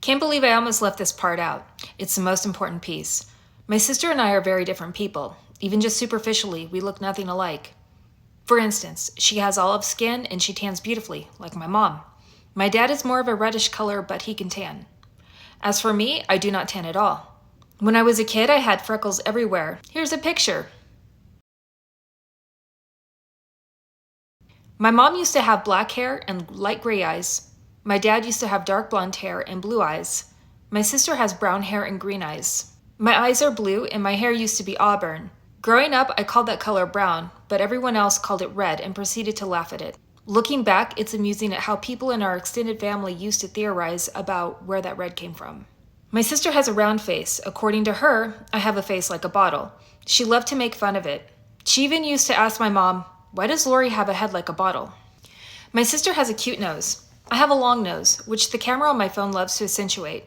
Can't believe I almost left this part out. It's the most important piece. My sister and I are very different people. Even just superficially, we look nothing alike. For instance, she has olive skin and she tans beautifully, like my mom. My dad is more of a reddish color, but he can tan. As for me, I do not tan at all. When I was a kid, I had freckles everywhere. Here's a picture. My mom used to have black hair and light gray eyes. My dad used to have dark blonde hair and blue eyes. My sister has brown hair and green eyes. My eyes are blue and my hair used to be auburn. Growing up, I called that color brown, but everyone else called it red and proceeded to laugh at it. Looking back, it's amusing at how people in our extended family used to theorize about where that red came from. My sister has a round face. According to her, I have a face like a bottle. She loved to make fun of it. She even used to ask my mom, "Why does Lori have a head like a bottle?" My sister has a cute nose. I have a long nose, which the camera on my phone loves to accentuate.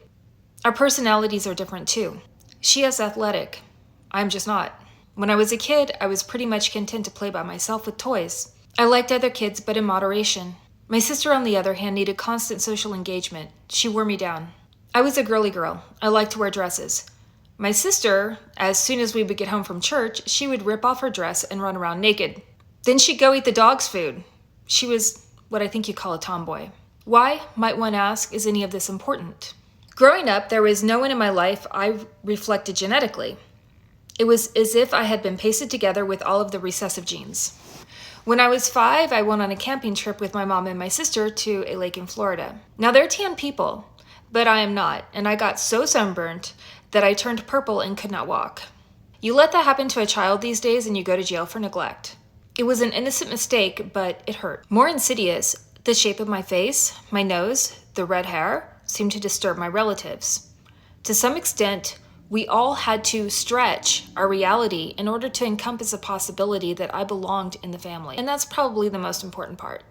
Our personalities are different too. She is athletic. I'm just not. When I was a kid, I was pretty much content to play by myself with toys. I liked other kids, but in moderation. My sister, on the other hand, needed constant social engagement. She wore me down. I was a girly girl. I liked to wear dresses. My sister, as soon as we would get home from church, she would rip off her dress and run around naked. Then she'd go eat the dog's food. She was what I think you call a tomboy. Why, might one ask, is any of this important? Growing up, there was no one in my life I reflected genetically. It was as if I had been pasted together with all of the recessive genes. When I was 5, I went on a camping trip with my mom and my sister to a lake in Florida. Now, they're tan people, but I am not, and I got so sunburnt that I turned purple and could not walk. You let that happen to a child these days and you go to jail for neglect. It was an innocent mistake, but it hurt. More insidious, the shape of my face, my nose, the red hair seemed to disturb my relatives. To some extent, we all had to stretch our reality in order to encompass a possibility that I belonged in the family. And that's probably the most important part.